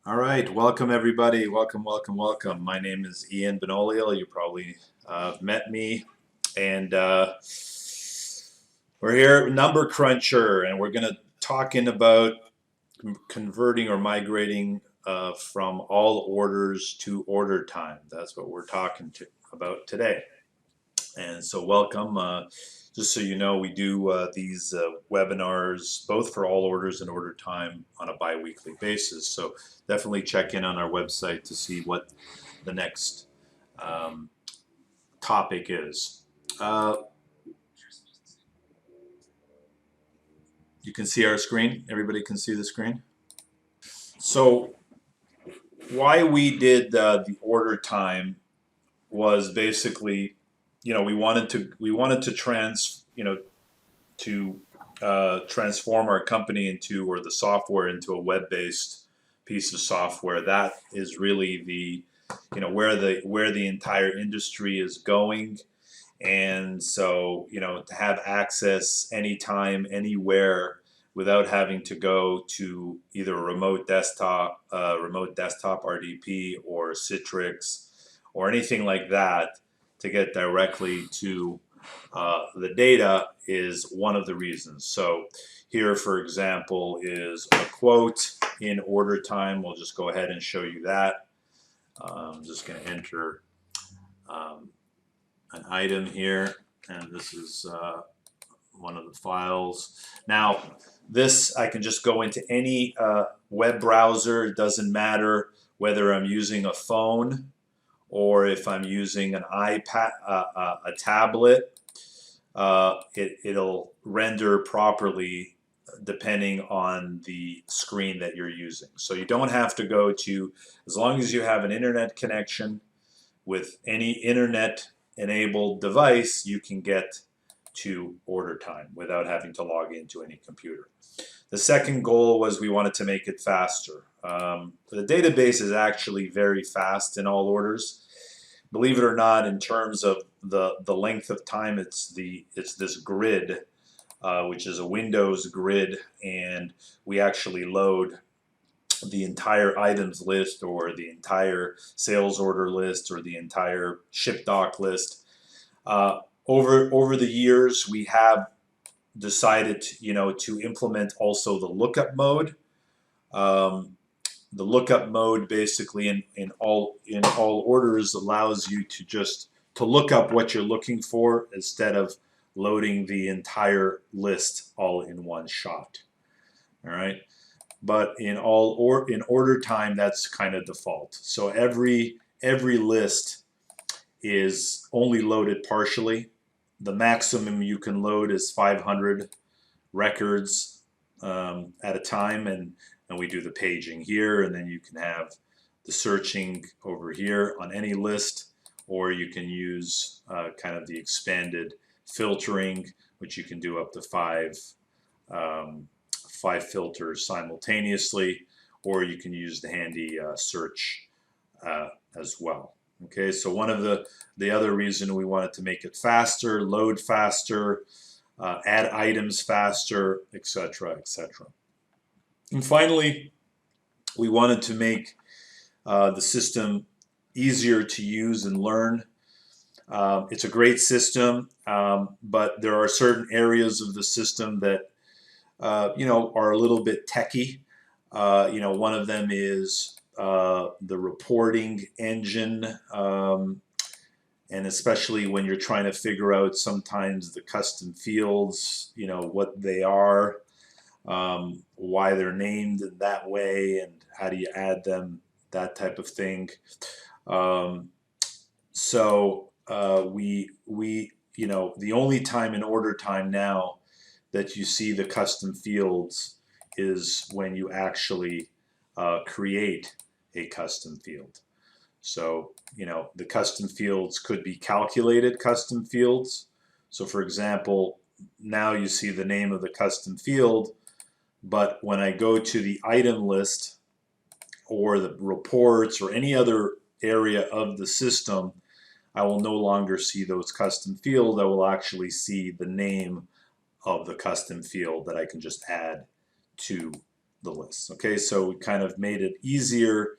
All right, welcome everybody. Welcome, welcome, welcome. My name is Ian Benoliel. You probably met me, and we're here at Number Cruncher, and we're going to talking about converting or migrating from all orders to order time. That's what we're about today. And so, welcome. Just so you know, we do these webinars both for all orders and order time on a bi-weekly basis. So definitely check in on our website to see what the next um, topic is. Uh, you can see our screen. Everybody can see the screen. So why we did the order time was basically, we wanted to transform our company into, or the software into, a web-based piece of software. That is really the, where the entire industry is going. And so, to have access anytime, anywhere, without having to go to either a remote desktop RDP or Citrix or anything like that to get directly to the data is one of the reasons. So here, for example, is a quote in order time. We'll just go ahead and show you that. I'm just going to enter um, an item here, and this is one of the files. Now, this, I can just go into any web browser. It doesn't matter whether I'm using a phone or if I'm using an iPad, a tablet. It'll render properly depending on the screen that you're using. So you don't have to go to, as long as you have an internet connection with any internet enabled device, you can get to order time without having to log into any computer. The second goal was we wanted to make it faster. The database is actually very fast in all orders. Believe it or not, in terms of the length of time, it's this grid, which is a Windows grid, and we actually load the entire items list or the entire sales order list or the entire ship doc list. Over the years, we have decided to implement also the lookup mode. The lookup mode basically in all orders allows you to just to look up what you're looking for instead of loading the entire list all in one shot. All right. But in order time, that's kind of default. So every list is only loaded partially. The maximum you can load is 500 records at a time, and we do the paging here, and then you can have the searching over here on any list, or you can use kind of the expanded filtering, which you can do up to five filters simultaneously, or you can use the handy search as well. Okay, so one of the other reason we wanted to make it faster, load faster, add items faster, etc., etc. And finally, we wanted to make the system easier to use and learn. It's a great system, but there are certain areas of the system that are a little bit techy. One of them is the reporting engine, and especially when you're trying to figure out sometimes the custom fields, what they are, why they're named in that way, and how do you add them, that type of thing. The only time in order time now that you see the custom fields is when you actually create a custom field. So, the custom fields could be calculated custom fields. So, for example, now you see the name of the custom field, but when I go to the item list or the reports or any other area of the system, I will no longer see those custom fields. I will actually see the name of the custom field that I can just add to the list. Okay, so we kind of made it easier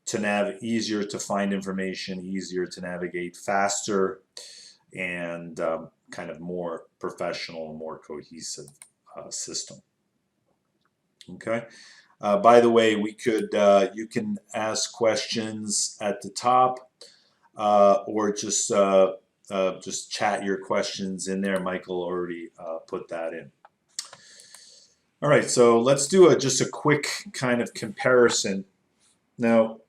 to find information, easier to navigate, faster, and kind of more professional, more cohesive system. Okay. By the way, you can ask questions at the top, or just chat your questions in there. Michael already put that in. All right, so let's do just a quick kind of comparison. Now,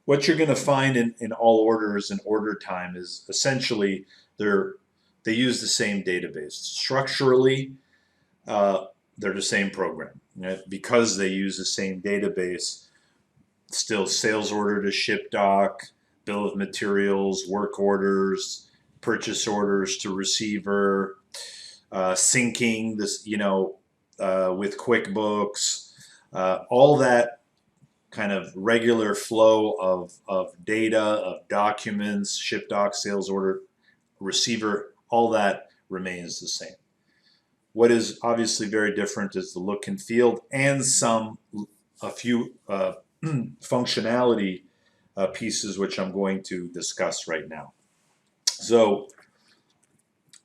what you're going to find in all orders and order time is essentially they use the same database. Structurally, they're the same program. Right? Because they use the same database, still sales order to ship doc, bill of materials, work orders, purchase orders to receiver, syncing this, with QuickBooks, all that kind of regular flow of data, of documents, ship doc, sales order, receiver, all that remains the same. What is obviously very different is the look and feel and a few functionality pieces, which I'm going to discuss right now. So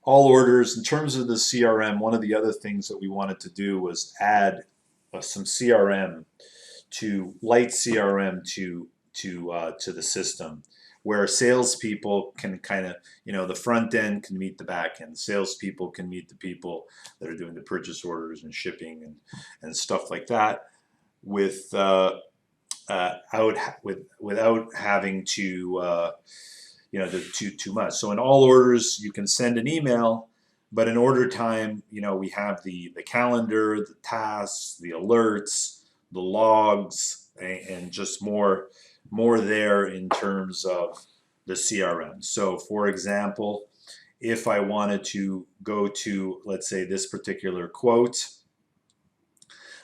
all orders, in terms of the CRM, one of the other things that we wanted to do was add some CRM light CRM to the system, where salespeople can kind of, the front end can meet the back end. Salespeople can meet the people that are doing the purchase orders and shipping and stuff like that, without having to do too much. So in all orders, you can send an email, but in order time, we have the calendar, the tasks, the alerts, the logs, and just more there in terms of the CRM. So for example, if I wanted to go to, let's say, this particular quote,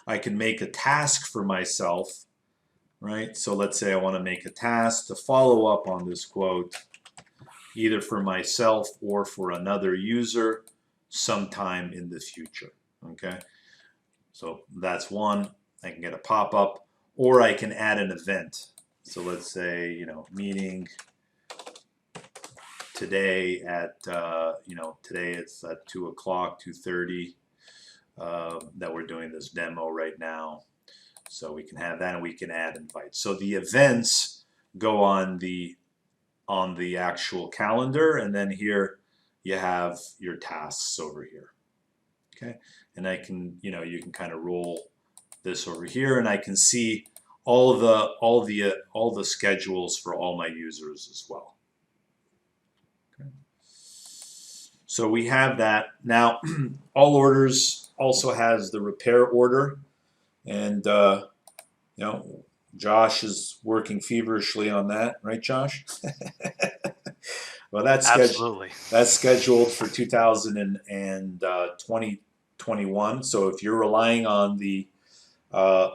I can make a task for myself, right? So let's say I want to make a task to follow up on this quote, either for myself or for another user sometime in the future. Okay, so that's one. I can get a pop-up, or I can add an event. So let's say, meeting today at, today it's at 2 o'clock, 2:30, that we're doing this demo right now. So we can have that, and we can add invites. So the events go on the actual calendar, and then here you have your tasks over here. Okay, and I can, you can kind of roll this over here, and I can see all the schedules for all my users as well. Okay. So we have that. Now, all orders also has the repair order, and Josh is working feverishly on that, right, Josh? Well, that's scheduled for 2021. So if you're relying on the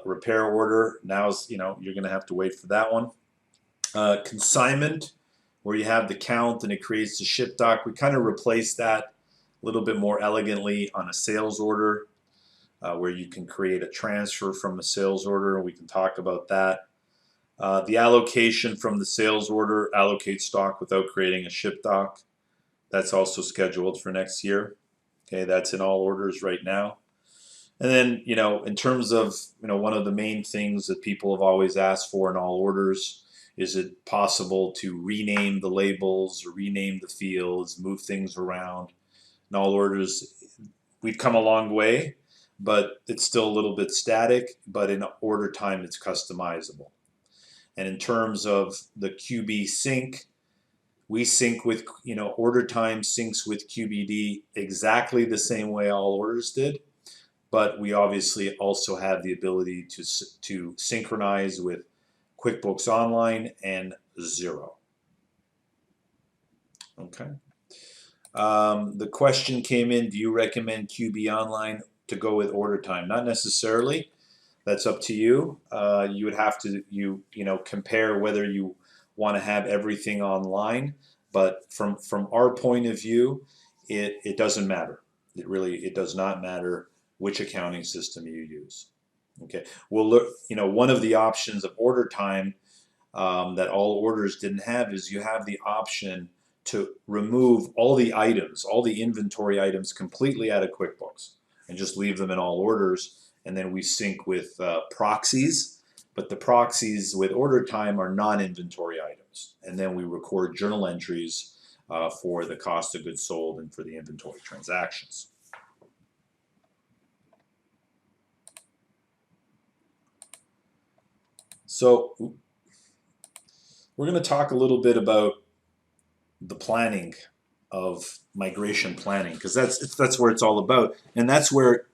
repair order, now's you're going to have to wait for that one. Consignment, where you have the count and it creates the ship doc. We kind of replaced that a little bit more elegantly on a sales order, where you can create a transfer from a sales order. We can talk about that. The allocation from the sales order, allocate stock without creating a ship doc. That's also scheduled for next year. Okay, that's in all orders right now. And then, in terms of, one of the main things that people have always asked for in all orders, is it possible to rename the labels or rename the fields, move things around? In all orders, we've come a long way, but it's still a little bit static, but in order time, it's customizable. And in terms of the QB sync, we sync with, order time syncs with QBD exactly the same way all orders did. But we obviously also have the ability to synchronize with QuickBooks Online and Xero. Okay. The question came in, do you recommend QB Online to go with order time? Not necessarily. That's up to you. You would have to compare whether you want to have everything online. But from our point of view, it doesn't matter. It does not matter which accounting system you use. Okay, well, look, one of the options of order time that all orders didn't have is you have the option to remove all the items, all the inventory items completely out of QuickBooks and just leave them in all orders. And then we sync with proxies, but the proxies with order time are non-inventory items. And then we record journal entries for the cost of goods sold and for the inventory transactions. So we're going to talk a little bit about the planning of migration planning, because that's where it's all about, and that's where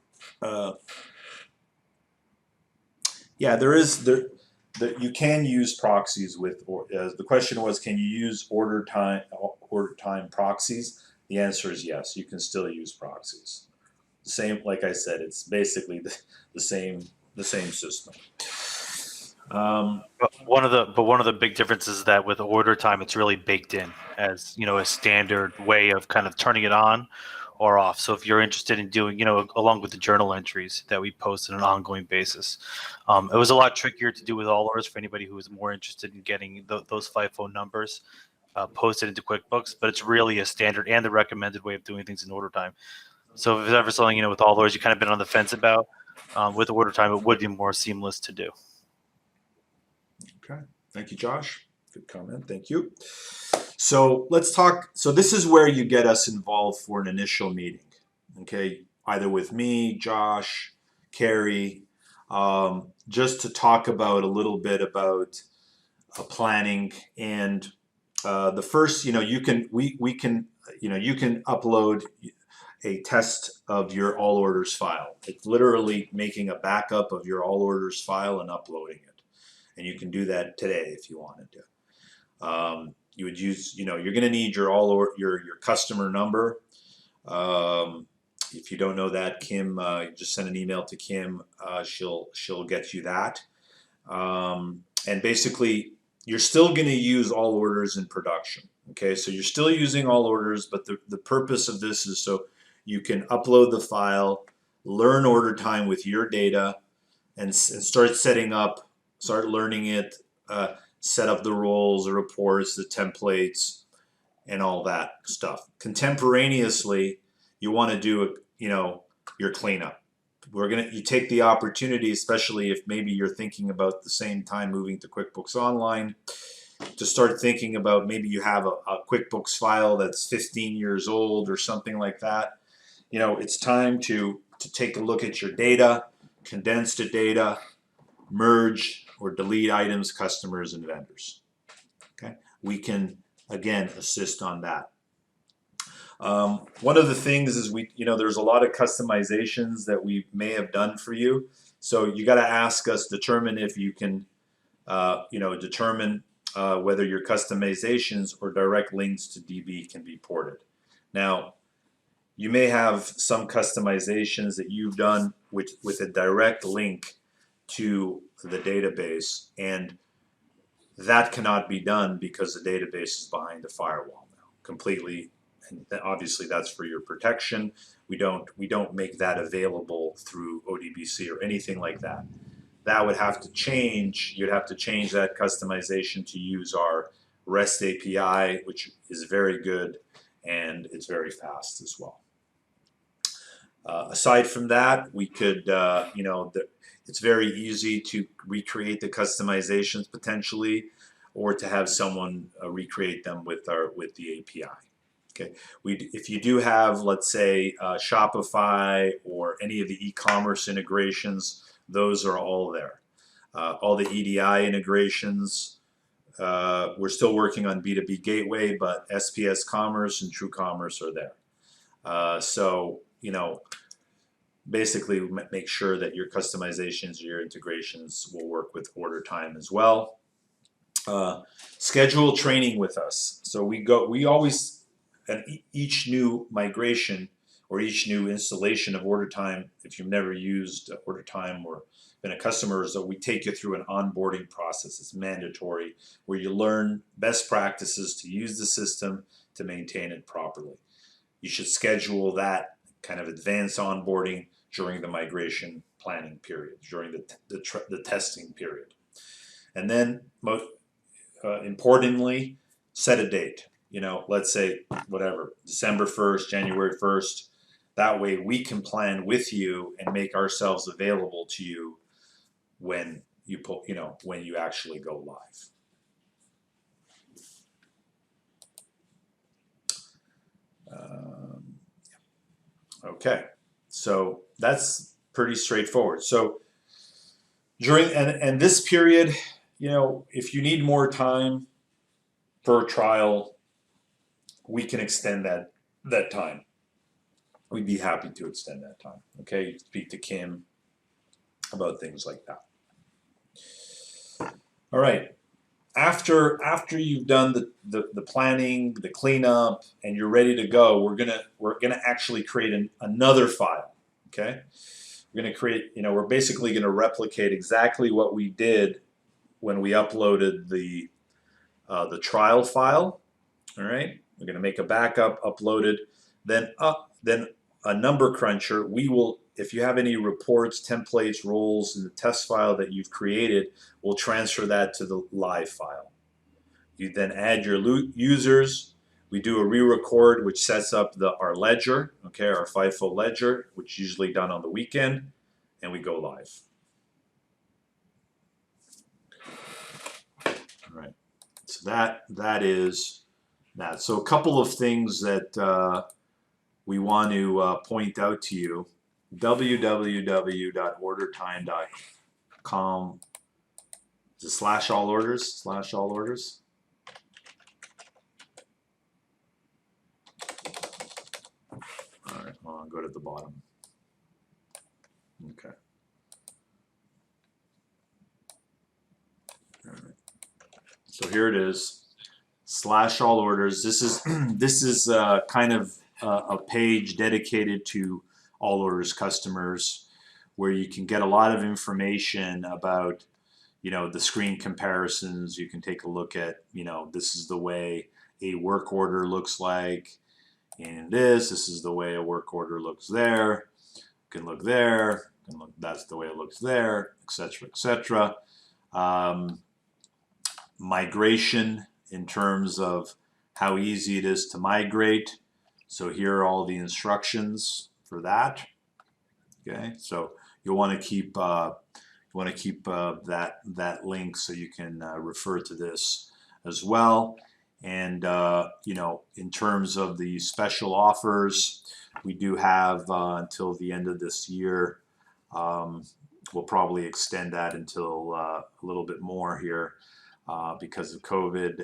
you can use proxies with, or the question was, can you use order time proxies? The answer is yes, you can still use proxies. Same, like I said, it's basically the same system. But one of the big differences is that with order time, it's really baked in as a standard way of kind of turning it on or off. So if you're interested in doing, along with the journal entries that we post on an ongoing basis, it was a lot trickier to do with all orders for anybody who was more interested in getting those FIFO numbers posted into QuickBooks. But it's really a standard and the recommended way of doing things in order time. So if there's ever something with all orders you kind of been on the fence about, with order time, it would be more seamless to do. Okay, thank you, Josh. Good comment, thank you. So let's talk, so this is where you get us involved for an initial meeting, okay? Either with me, Josh, Carrie, just to talk about a little bit about planning. And the first, you can upload a test of your all orders file. It's literally making a backup of your all orders file and uploading it. And you can do that today if you wanted to. You would use, you're going to need your customer number. If you don't know that, Kim, just send an email to Kim. She'll get you that. And basically, you're still going to use all orders in production. Okay, so you're still using all orders, but the purpose of this is so you can upload the file, learn order time with your data, and start learning it, set up the roles, the reports, the templates, and all that stuff. Contemporaneously, you want to do your cleanup. You take the opportunity, especially if maybe you're thinking about the same time moving to QuickBooks Online, to start thinking about maybe you have a QuickBooks file that's 15 years old or something like that. It's time to take a look at your data, condense the data, merge or delete items, customers, and vendors. Okay, we can again assist on that. One of the things is there's a lot of customizations that we may have done for you. So you got to determine if you can, determine whether your customizations or direct links to DB can be ported. Now, you may have some customizations that you've done with a direct link to the database, and that cannot be done because the database is behind a firewall now completely, and obviously that's for your protection. We don't make that available through ODBC or anything like that. That would have to change. You'd have to change that customization to use our REST API, which is very good and it's very fast as well. Aside from that, we could, it's very easy to recreate the customizations potentially, or to have someone recreate them with the API. Okay, if you do have, let's say, Shopify or any of the e-commerce integrations, those are all there. All the EDI integrations. We're still working on B2B Gateway, but SPS Commerce and True Commerce are there. So basically make sure that your customizations, your integrations will work with order time as well. Schedule training with us. So we always, at each new migration or each new installation of order time, if you've never used order time or been a customer, so we take you through an onboarding process. It's mandatory, where you learn best practices to use the system to maintain it properly. You should schedule that kind of advanced onboarding during the migration planning period, during the testing period. And then, most importantly, set a date. Let's say whatever, December 1st, January 1st. That way we can plan with you and make ourselves available to you when when you actually go live. Okay, so that's pretty straightforward. So during and this period, if you need more time for a trial, we can extend that time. We'd be happy to extend that time. Okay, you speak to Kim about things like that. All right. After you've done the planning, the cleanup, and you're ready to go, we're gonna actually create another file. Okay, we're gonna create. We're basically gonna replicate exactly what we did when we uploaded the trial file. All right, we're gonna make a backup, upload it, then a number cruncher. We will, if you have any reports, templates, roles in the test file that you've created, we'll transfer that to the live file. You then add your users. We do a re-record, which sets up our ledger, okay, our FIFO ledger, which is usually done on the weekend, and we go live. All right. So that is that. So a couple of things that we want to point out to you. www.ordertime.com /all orders. All right, well, I'll go to the bottom. Okay. All right. So here it is, /all orders. This is kind of a page dedicated to all orders customers, where you can get a lot of information about, the screen comparisons. You can take a look at, this is the way a work order looks like, and this is the way a work order looks there. You can look there, that's the way it looks there, etc., etc. Migration, in terms of how easy it is to migrate. So here are all the instructions for that. Okay, so you'll want to keep that link so you can refer to this as well. And in terms of the special offers, we do have until the end of this year. We'll probably extend that until a little bit more here because of COVID.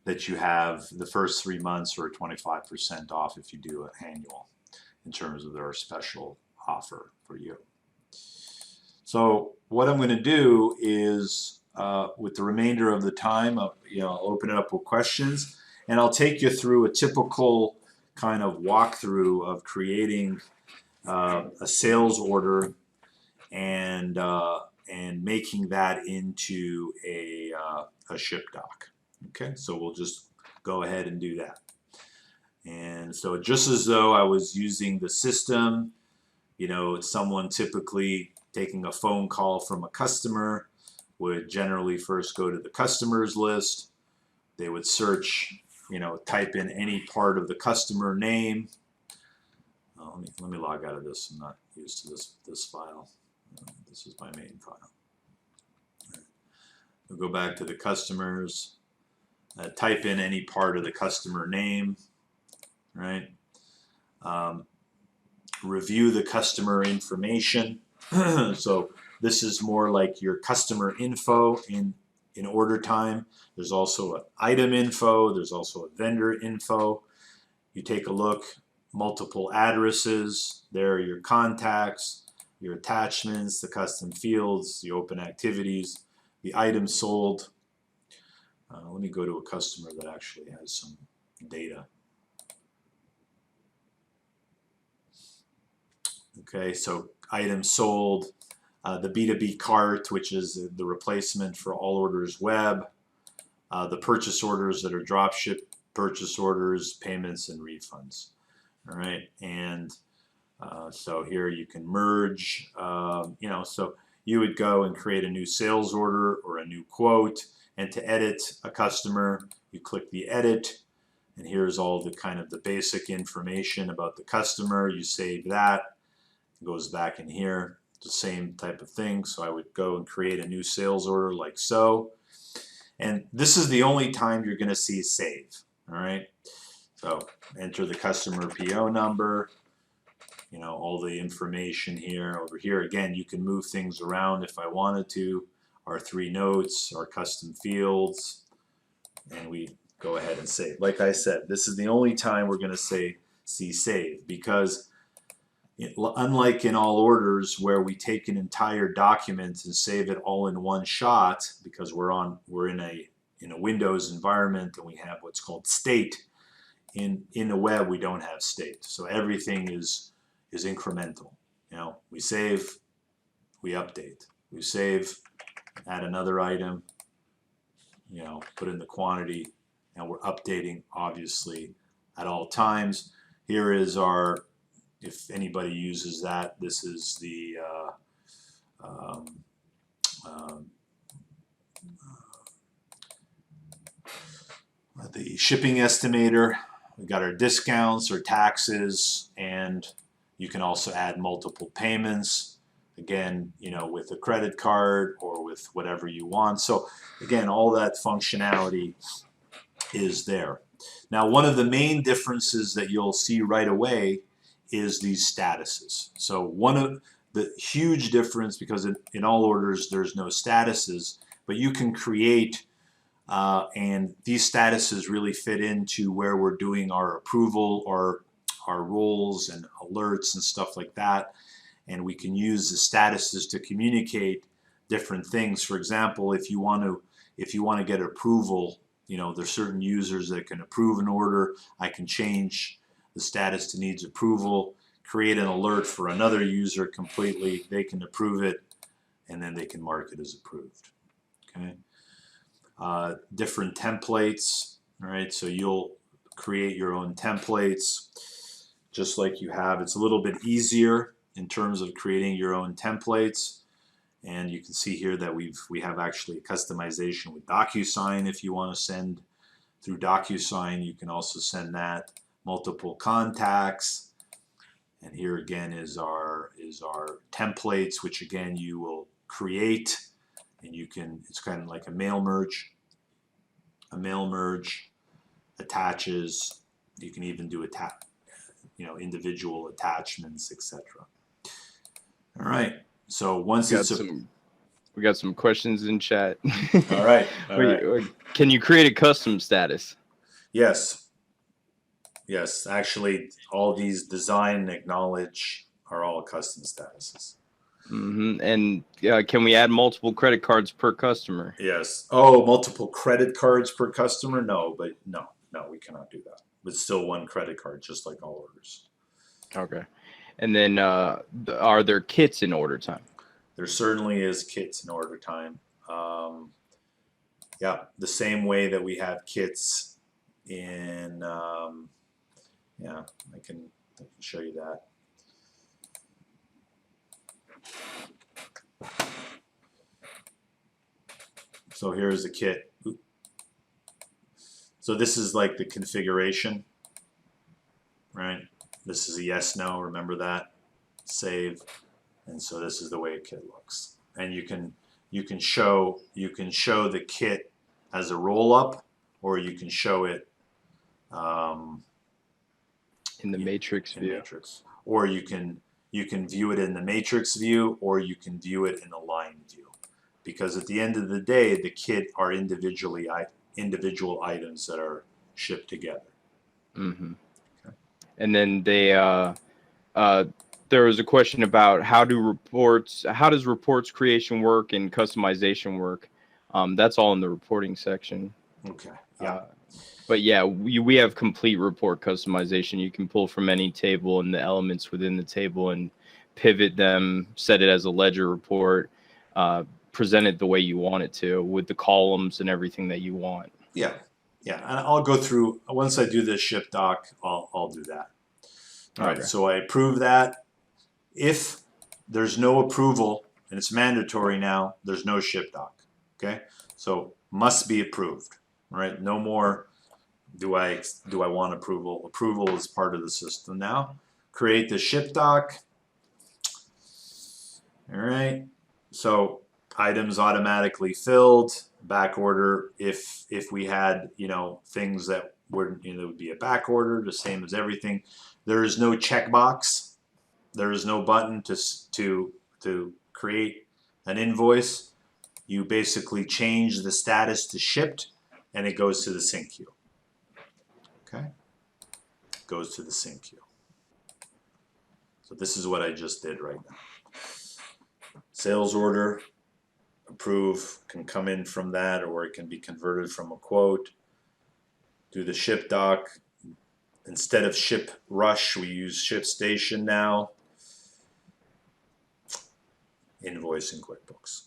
That you have the first 3 months or 25% off if you do an annual, in terms of their special offer for you. So what I'm going to do is, with the remainder of the time, I'll open it up with questions, and I'll take you through a typical kind of walkthrough of creating a sales order and making that into a ship doc. Okay, so we'll just go ahead and do that. And so just as though I was using the system, someone typically taking a phone call from a customer would generally first go to the customers list. They would search, type in any part of the customer name. Let me log out of this. I'm not used to this file. This is my main file. Right. We'll go back to the customers. Type in any part of the customer name, right? Review the customer information. So this is more like your customer info in order time. There's also an item info. There's also a vendor info. You take a look, multiple addresses. There are your contacts, your attachments, the custom fields, the open activities, the items sold. Let me go to a customer that actually has some data. Okay, so items sold, the B2B cart, which is the replacement for All Orders Web, the purchase orders that are dropship purchase orders, payments, and refunds. All right, and So here you can merge, so you would go and create a new sales order or a new quote, and to edit a customer, you click the edit, and here's all the kind of the basic information about the customer. You save that, it goes back in here, the same type of thing. So I would go and create a new sales order like so. And this is the only time you're going to see save. All right. So enter the customer PO number, all the information here. Over here, again, you can move things around if I wanted to. Our 3 notes, our custom fields, and we go ahead and save. Like I said, this is the only time we're going to see save, because unlike in all orders where we take an entire document and save it all in one shot, because we're in a Windows environment and we have what's called state. In the web, we don't have state, so everything is incremental. We save, we update, we save, add another item, put in the quantity, and we're updating obviously at all times. Here is our, if anybody uses that, this is the shipping estimator. We've got our discounts or taxes, and you can also add multiple payments. Again, with a credit card or with whatever you want. So again, all that functionality is there. Now, one of the main differences that you'll see right away is these statuses. So one of the huge difference, because in all orders there's no statuses, but you can create and these statuses really fit into where we're doing our approval or our roles and alerts and stuff like that. And we can use the statuses to communicate different things. For example, if you want to get approval, there's certain users that can approve an order. I can change the status to needs approval, create an alert for another user completely. They can approve it, and then they can mark it as approved. Okay. Different templates. All right. So you'll create your own templates, just like you have. It's a little bit easier in terms of creating your own templates. And you can see here that we have actually customization with DocuSign. If you want to send through DocuSign, you can also send that. Multiple contacts. And here again is our templates, which again you will create, and it's kind of like a mail merge. A mail merge attaches. You can even do individual attachments, etc. All right. So once we got some questions in chat. All right. Can you create a custom status? Yes. Actually, all these design and acknowledge are all custom statuses. Mm-hmm. And can we add multiple credit cards per customer? Yes. Oh, multiple credit cards per customer? No, we cannot do that. But still one credit card, just like all orders. Okay. And then are there kits in order time? There certainly is kits in order time. The same way that we have kits in, I can show you that. So here's the kit. So this is like the configuration, right? This is a yes, no, remember that, save. And so this is the way a kit looks. And you can show the kit as a roll up, or you can show it in the matrix view. Or you can view it in the matrix view, or you can view it in the line view. Because at the end of the day, the kit are individual items that are shipped together. Mm-hmm. Okay. And then there was a question about how does reports creation work and customization work? That's all in the reporting section. Okay. Yeah. But yeah, we have complete report customization. You can pull from any table and the elements within the table and pivot them, set it as a ledger report, present it the way you want it to with the columns and everything that you want. Yeah. And I'll go through, once I do this ship doc, I'll do that. All right. So I approve that. If there's no approval, and it's mandatory now, there's no ship doc. Okay, so must be approved. Right? No more. Do I want approval? Approval is part of the system now. Create the ship doc. All right. So items automatically filled. Back order if we had things that were would be a back order, the same as everything. There is no checkbox. There is no button to create an invoice. You basically change the status to shipped, and it goes to the sync queue. Okay, goes to the sync queue. So this is what I just did right now. Sales order, approve, can come in from that, or it can be converted from a quote. Do the ship doc. Instead of ship rush, we use ship station now. Invoice in QuickBooks.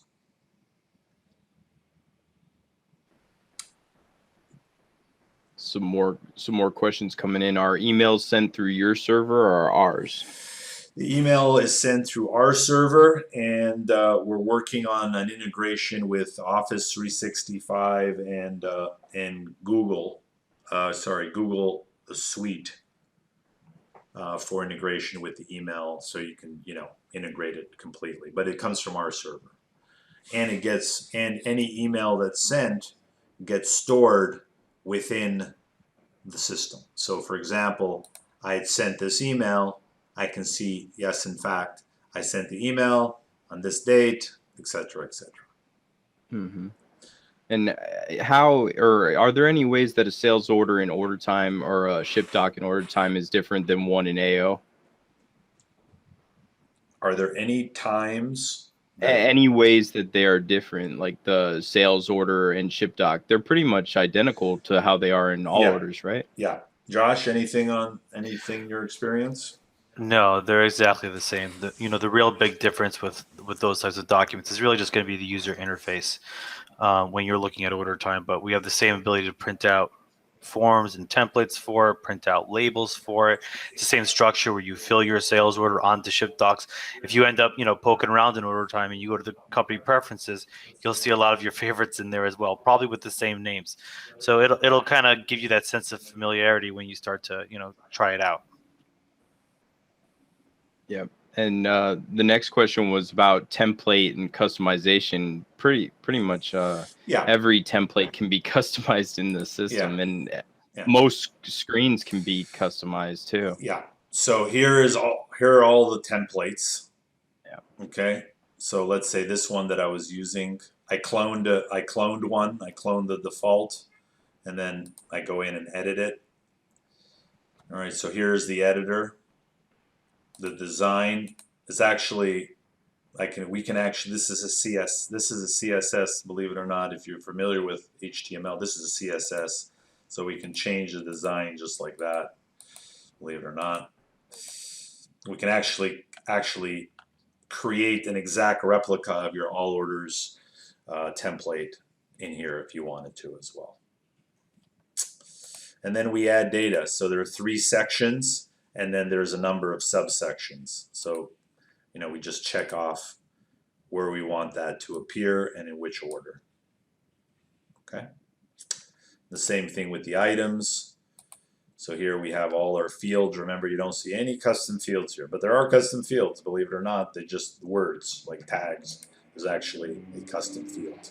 Some more questions coming in. Are emails sent through your server or ours? The email is sent through our server, and we're working on an integration with Office 365 and Google. Google Suite for integration with the email, so you can integrate it completely. But it comes from our server, and any email that's sent gets stored within the system. So, for example, I had sent this email. I can see, yes, in fact, I sent the email on this date, etc., etc. Mm-hmm. And are there any ways that a sales order in order time or a ship doc in order time is different than one in AO? Are there any times? Any ways that they are different, like the sales order and ship doc? They're pretty much identical to how they are in all orders, right? Yeah. Josh, anything in your experience? No, they're exactly the same. The real big difference with those types of documents is really just going to be the user interface when you're looking at order time. But we have the same ability to print out forms and templates for it, print out labels for it. It's the same structure where you fill your sales order onto ship docs. If you end up, poking around in order time and you go to the company preferences, you'll see a lot of your favorites in there as well, probably with the same names. So it'll kind of give you that sense of familiarity when you start to, try it out. Yeah. And the next question was about template and customization. Pretty much every template can be customized in the system, and most screens can be customized too. Yeah. So here are all the templates. Yeah. Okay. So let's say this one that I was using, I cloned one. I cloned the default, and then I go in and edit it. All right. So here's the editor. The design is actually, this is a CSS, believe it or not. If you're familiar with HTML, this is a CSS, so we can change the design just like that, believe it or not. We can actually create an exact replica of your all orders template in here if you wanted to as well. And then we add data. So there are 3 sections, and then there's a number of subsections. So, we just check off where we want that to appear and in which order. Okay. The same thing with the items. So here we have all our fields. Remember, you don't see any custom fields here, but there are custom fields, believe it or not. They're just words like tags. There's actually a custom field.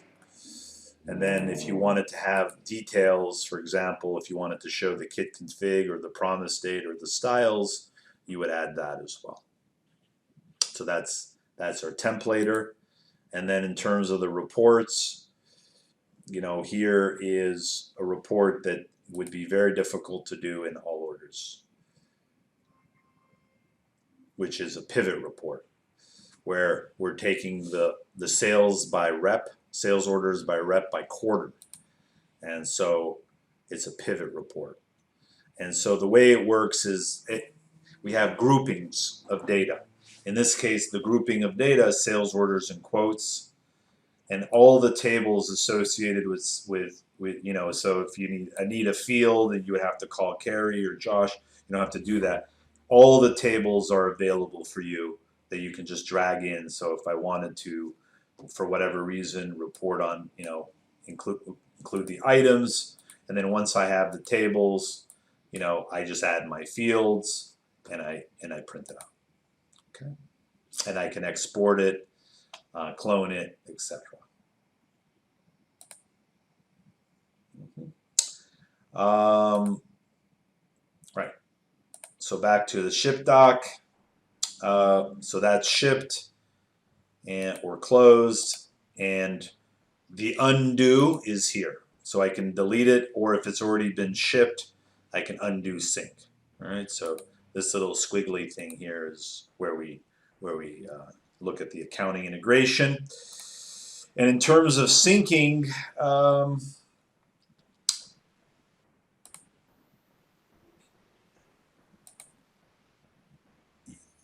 And then if you wanted to have details, for example, if you wanted to show the kit config or the promise date or the styles, you would add that as well. So that's our templater. And then in terms of the reports, here is a report that would be very difficult to do in all orders, which is a pivot report, where we're taking the sales by rep, sales orders by rep by quarter. And so it's a pivot report. And so the way it works is we have groupings of data. In this case, the grouping of data is sales orders and quotes, and all the tables associated with so if I need a field, and you would have to call Carrie or Josh, you don't have to do that. All the tables are available for you that you can just drag in. So if I wanted to, for whatever reason, report on, include the items, and then once I have the tables, I just add my fields and I print it out. Okay, and I can export it, clone it, etc. Right. So back to the ship doc. So that's shipped or closed, and the undo is here. So I can delete it, or if it's already been shipped, I can undo sync. All right. So this little squiggly thing here is where we look at the accounting integration. And in terms of syncing,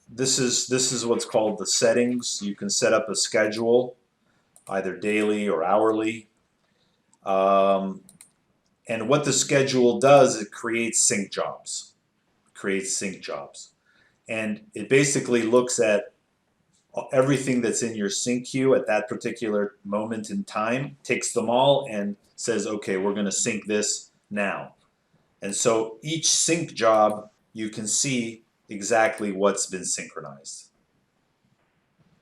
this is what's called the settings. You can set up a schedule, either daily or hourly. And what the schedule does, it creates sync jobs. And it basically looks at everything that's in your sync queue at that particular moment in time, takes them all and says, okay, we're going to sync this now. And so each sync job, you can see exactly what's been synchronized.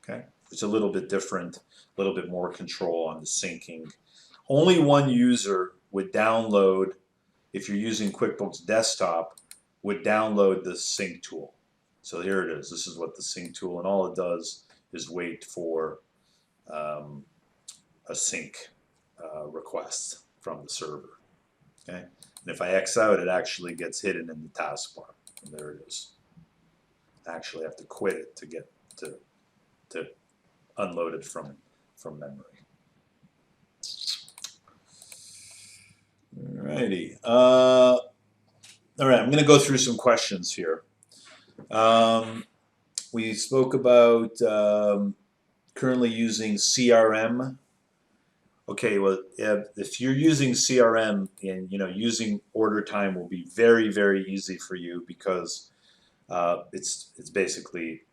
Okay, it's a little bit different, a little bit more control on the syncing. Only one user would download, if you're using QuickBooks Desktop, would download the sync tool. So here it is. This is what the sync tool, and all it does is wait for a sync request from the server. Okay, and if I X out, it actually gets hidden in the taskbar. And there it is. I actually have to quit it to get to unload it from memory. Alrighty. All right, I'm going to go through some questions here. We spoke about currently using CRM. Okay, well, if you're using CRM, and using order time will be very, very easy for you, because it's basically,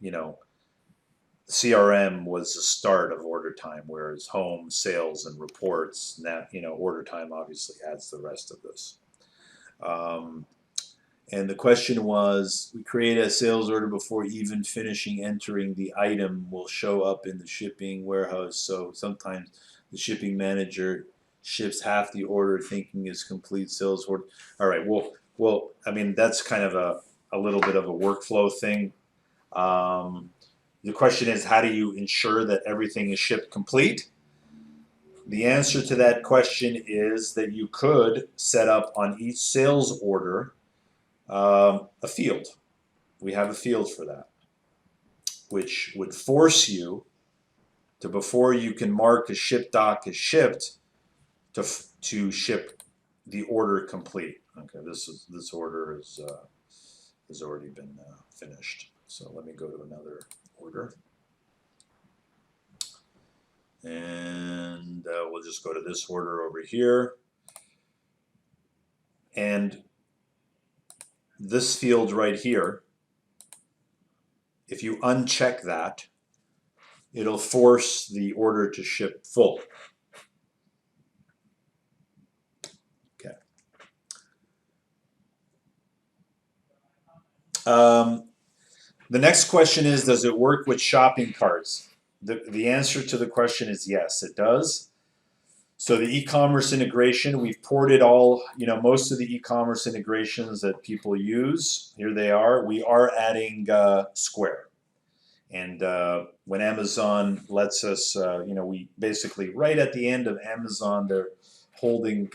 CRM was the start of order time, whereas home, sales, and reports, now, order time obviously adds the rest of this. And the question was, we create a sales order before even finishing entering the item will show up in the shipping warehouse. So sometimes the shipping manager ships half the order thinking it's complete sales order. All right, well, I mean, that's kind of a little bit of a workflow thing. The question is, how do you ensure that everything is shipped complete? The answer to that question is that you could set up on each sales order a field. We have a field for that, which would force you to, before you can mark a ship doc as shipped, to ship the order complete. Okay, this order has already been finished. So let me go to another order, and we'll just go to this order over here, and this field right here, if you uncheck that, it'll force the order to ship full. Okay. The next question is, does it work with shopping carts? The answer to the question is yes, it does. So the e-commerce integration, we've ported all, most of the e-commerce integrations that people use. Here they are. We are adding Square. And when Amazon lets us, we basically, right at the end of Amazon, they're holding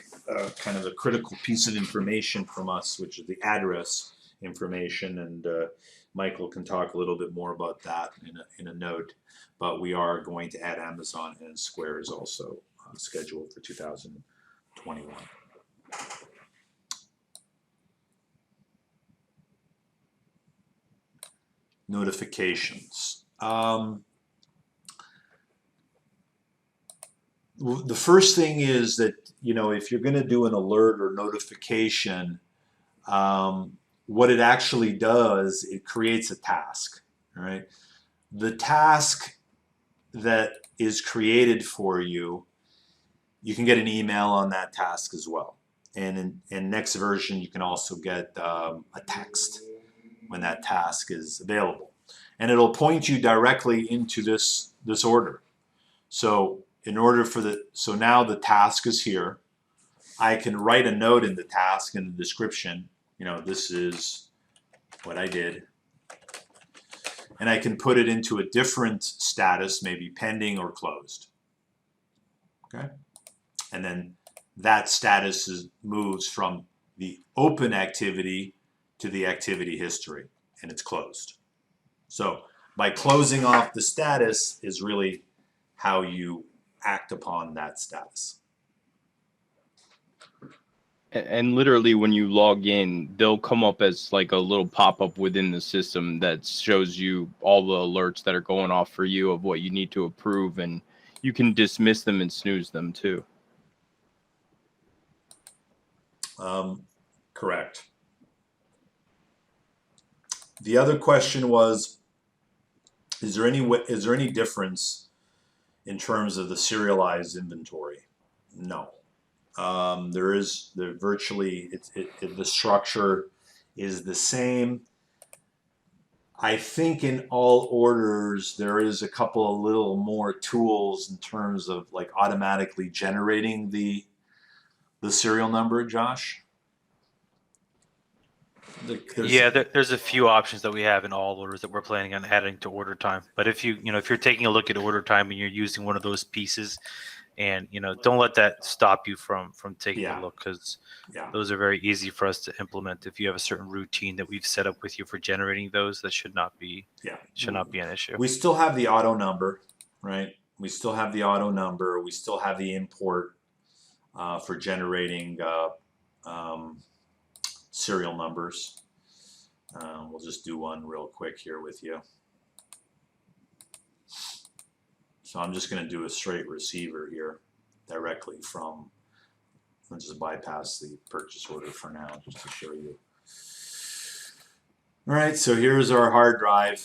kind of a critical piece of information from us, which is the address information. And Michael can talk a little bit more about that in a note. But we are going to add Amazon, and Square is also scheduled for 2021. Notifications. The first thing is that, if you're going to do an alert or notification, what it actually does, it creates a task, all right? the task that is created for you, you can get an email on that task as well. And in next version, you can also get a text when that task is available. And it'll point you directly into this order. So so now the task is here. I can write a note in the task in the description, this is what I did. And I can put it into a different status, maybe pending or closed. Okay? And then that status moves from the open activity to the activity history, and it's closed. So by closing off the status is really how you act upon that status. And literally when you log in, they'll come up as like a little pop-up within the system that shows you all the alerts that are going off for you of what you need to approve, and you can dismiss them and snooze them too. Correct. The other question was, is there any difference in terms of the serialized inventory? No. The structure is the same. I think in all orders there is a couple of little more tools in terms of like automatically generating the serial number, Josh. There's a few options that we have in all orders that we're planning on adding to order time. But if if you're taking a look at order time and you're using one of those pieces, and don't let that stop you from taking a look, because those are very easy for us to implement. If you have a certain routine that we've set up with you for generating those, that should not be an issue. We still have the auto number, right? We still have the auto number. We still have the import for generating serial numbers. We'll just do one real quick here with you. So I'm just going to do a straight receiver here directly from, let's just bypass the purchase order for now just to show you. All right, so here's our hard drive.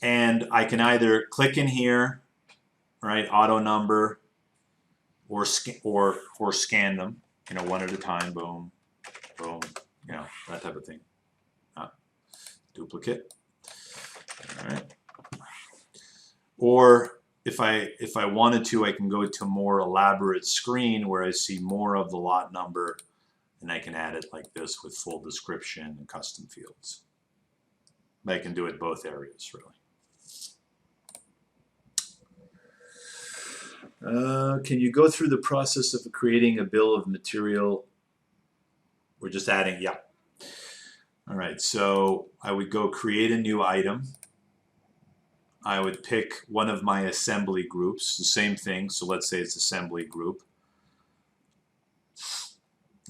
And I can either click in here, right, auto number, or scan them, one at a time, boom, boom, that type of thing. Duplicate. All right. Or if I wanted to, I can go to a more elaborate screen where I see more of the lot number, and I can add it like this with full description and custom fields. But I can do it both areas, really. Can you go through the process of creating a bill of material? We're just adding, yeah. All right, so I would go create a new item. I would pick one of my assembly groups, the same thing. So let's say it's assembly group.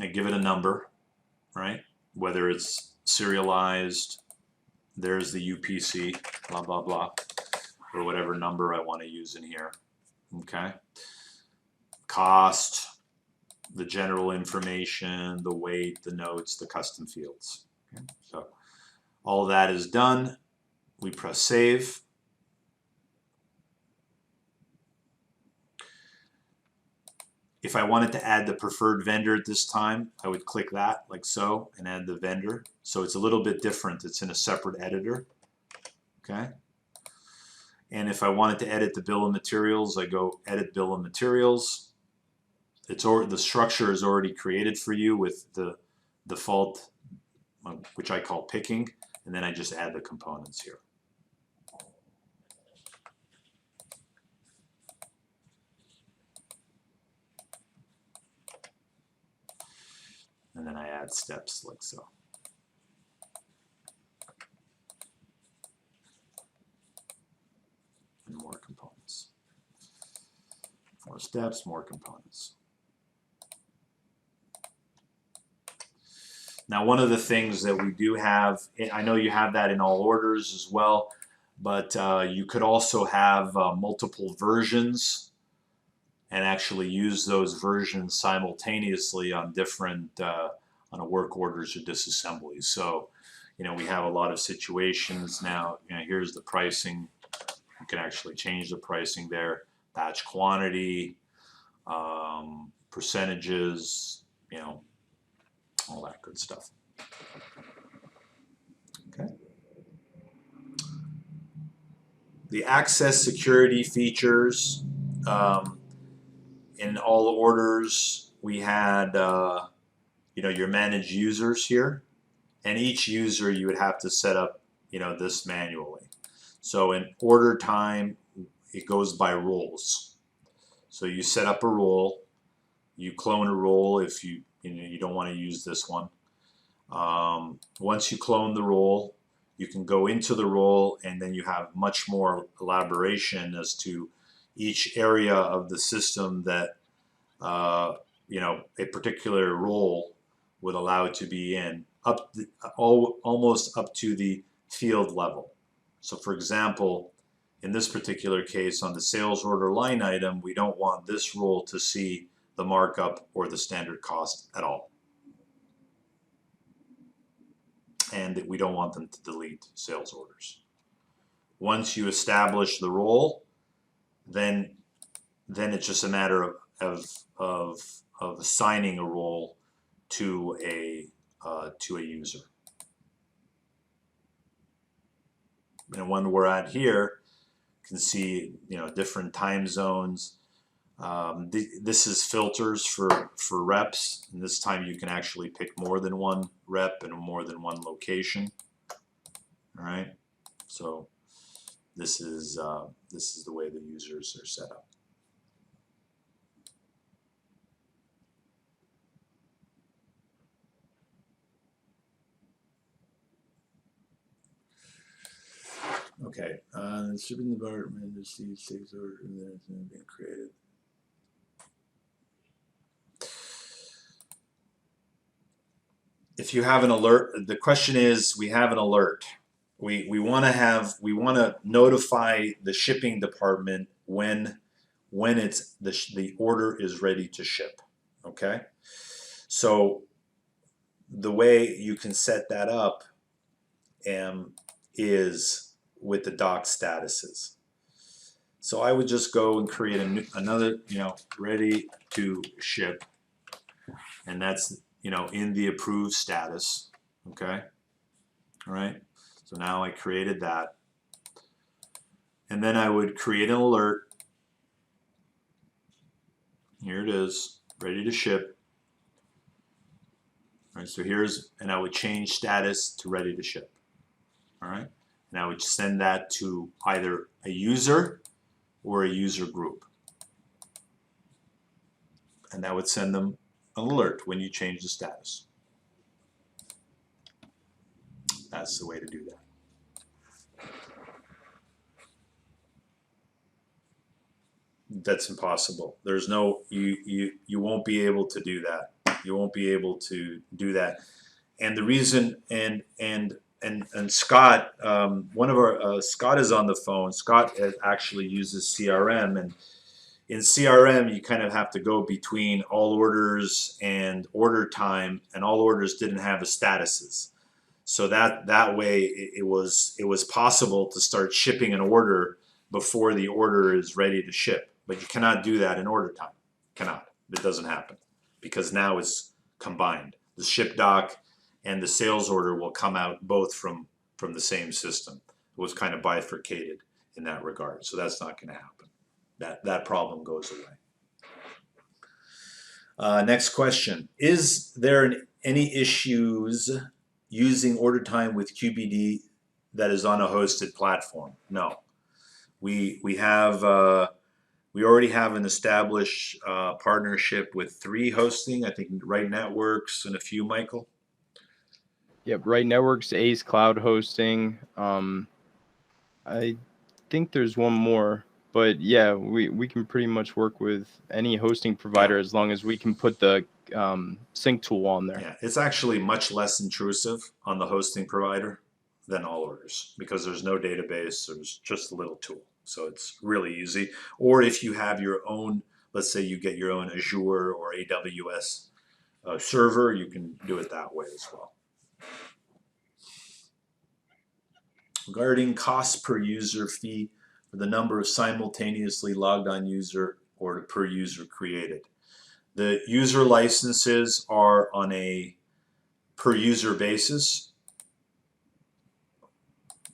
I give it a number, right? Whether it's serialized, there's the UPC, blah, blah, blah, or whatever number I want to use in here. Okay. Cost, the general information, the weight, the notes, the custom fields. Okay. So all that is done. We press save. If I wanted to add the preferred vendor at this time, I would click that like so and add the vendor. So it's a little bit different. It's in a separate editor. Okay. And if I wanted to edit the bill of materials, I go edit bill of materials. The structure is already created for you with the default, which I call picking, and then I just add the components here. And then I add steps like so. And more components. More steps, more components. Now, one of the things that we do have, I know you have that in all orders as well, but you could also have multiple versions and actually use those versions simultaneously on different on a work orders or disassemblies. So, we have a lot of situations now. Here's the pricing. You can actually change the pricing there. Batch quantity, percentages, all that good stuff. Okay. The access security features, in all orders, we had, your managed users here, and each user you would have to set up, this manually. So in order time, it goes by roles. So you set up a role, you clone a role if you don't want to use this one. Once you clone the role, you can go into the role, and then you have much more elaboration as to each area of the system that a particular role would allow it to be in, almost up to the field level. So for example, in this particular case on the sales order line item, we don't want this role to see the markup or the standard cost at all. And we don't want them to delete sales orders. Once you establish the role, then it's just a matter of assigning a role to a user. And when we're at here, you can see different time zones. This is filters for reps, and this time you can actually pick more than one rep and more than one location. All right, so this is the way the users are set up. Okay, the shipping department receives 6 orders and then it's been created. If you have an alert, the question is, we have an alert. We want to notify the shipping department when it's the order is ready to ship. Okay, so the way you can set that up is with the doc statuses. So I would just go and create another, ready to ship, and that's in the approved status. Okay, all right. So now I created that, and then I would create an alert. Here it is, ready to ship. All right, so and I would change status to ready to ship. All right, and I would send that to either a user or a user group, and that would send them an alert when you change the status. That's the way to do that. That's impossible. There's no, you won't be able to do that. You won't be able to do that. And the reason, and Scott, one of our, Scott is on the phone. Scott actually uses CRM, and in CRM you kind of have to go between all orders and order time, and all orders didn't have the statuses. So that way it was possible to start shipping an order before the order is ready to ship. But you cannot do that in order time. Cannot. It doesn't happen, because now it's combined. The ship doc and the sales order will come out both from the same system. It was kind of bifurcated in that regard. So that's not going to happen. That problem goes away. Next question. Is there any issues using order time with QBD that is on a hosted platform? No. We already have an established partnership with 3 hosting. I think Right Networks and a few, Michael. Yep, Right Networks, Ace Cloud Hosting. I think there's one more, but yeah, we can pretty much work with any hosting provider as long as we can put the sync tool on there. Yeah, it's actually much less intrusive on the hosting provider than all orders, because there's no database. There's just a little tool. So it's really easy. Or if you have your own, let's say you get your own Azure or AWS server, you can do it that way as well. regarding cost per user fee for the number of simultaneously logged on user or per user created. The user licenses are on a per user basis.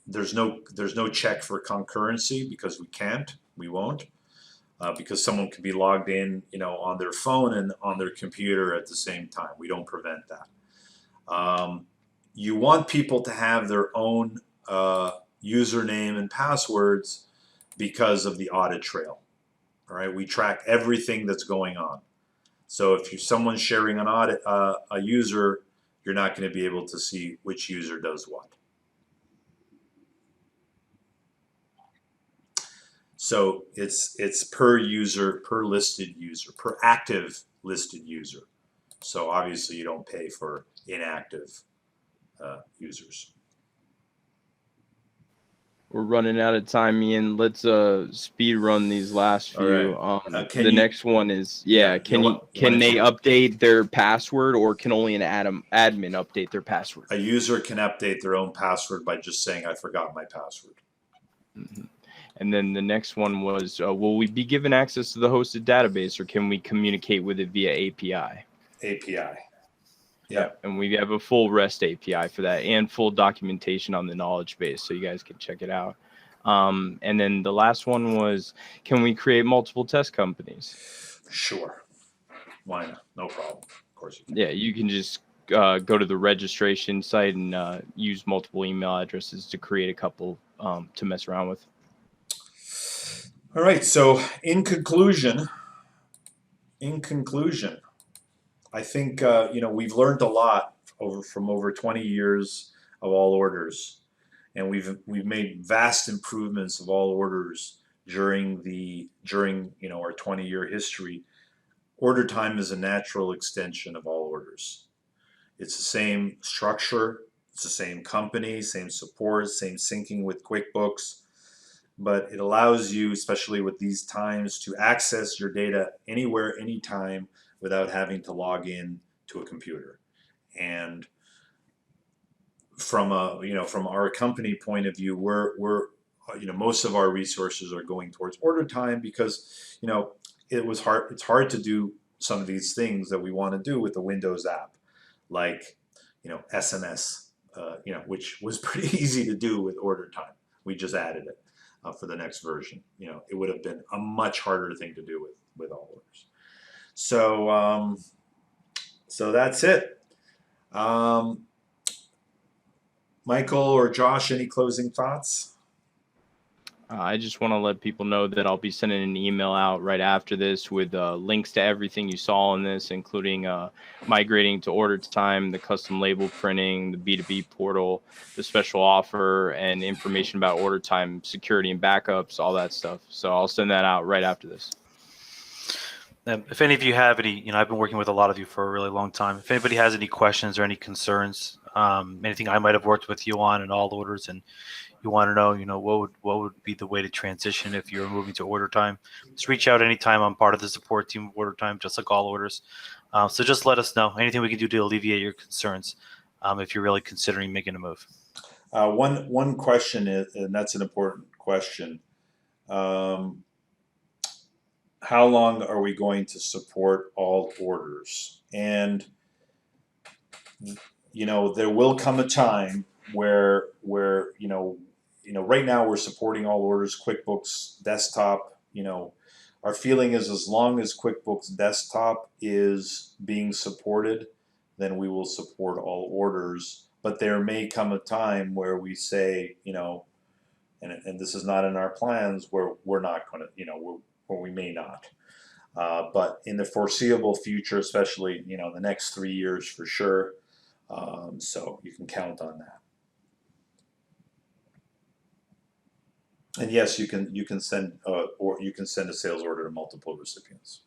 There's no check for concurrency because we won't, because someone could be logged in, on their phone and on their computer at the same time. We don't prevent that. You want people to have their own username and passwords because of the audit trail. All right, we track everything that's going on. So if someone's sharing an audit, a user, you're not going to be able to see which user does what. So it's per user, per listed user, per active listed user. So obviously you don't pay for inactive users. We're running out of time, Ian. Let's speed run these last few. The next one is Can they update their password, or can only an admin update their password? A user can update their own password by just saying, "I forgot my password." Mm-hmm. And then the next one was, will we be given access to the hosted database, or can we communicate with it via API? API. Yeah, and we have a full REST API for that and full documentation on the knowledge base, so you guys can check it out. And then the last one was, can we create multiple test companies? Sure. Why not? No problem. Of course you can. Yeah, you can just go to the registration site and use multiple email addresses to create a couple to mess around with. All right. So in conclusion, I think we've learned a lot from over 20 years of all orders, and we've made vast improvements of all orders during our 20-year history. Order time is a natural extension of all orders. It's the same structure, it's the same company, same support, same syncing with QuickBooks, but it allows you, especially with these times, to access your data anywhere, anytime, without having to log in to a computer. And from our company point of view, we're most of our resources are going towards order time because it's hard to do some of these things that we want to do with the Windows app, like SMS, which was pretty easy to do with order time. We just added it for the next version. It would have been a much harder thing to do with all orders. So that's it. Michael or Josh, any closing thoughts? I just want to let people know that I'll be sending an email out right after this with links to everything you saw in this, including migrating to order time, the custom label printing, the B2B portal, the special offer, and information about order time, security and backups, all that stuff. So I'll send that out right after this. If any of you have any, I've been working with a lot of you for a really long time. If anybody has any questions or any concerns, anything I might have worked with you on in all orders, and you want to know, what would be the way to transition if you're moving to order time, just reach out anytime. I'm part of the support team of order time, just like all orders. So just let us know anything we can do to alleviate your concerns if you're really considering making a move. One question is, and that's an important question. How long are we going to support all orders? And there will come a time where right now we're supporting all orders, QuickBooks Desktop. Our feeling is, as long as QuickBooks Desktop is being supported, then we will support all orders. But there may come a time where we say, and this is not in our plans, where we're not going to, where we may not. But in the foreseeable future, especially the next 3 years for sure. So you can count on that. And yes, you can send a sales order to multiple recipients.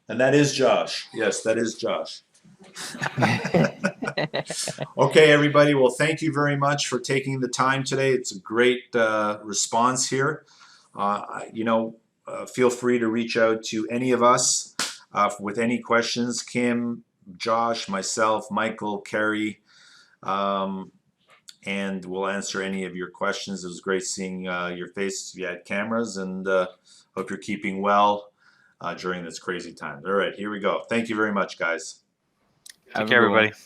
And that is Josh. Yes, that is Josh. Okay, everybody. Well, thank you very much for taking the time today. It's a great response here. Feel free to reach out to any of us with any questions. Kim, Josh, myself, Michael, Carrie. And we'll answer any of your questions. It was great seeing your faces if you had cameras, and hope you're keeping well during this crazy time. All right, here we go. Thank you very much, guys. Have Take a care, good one. everybody.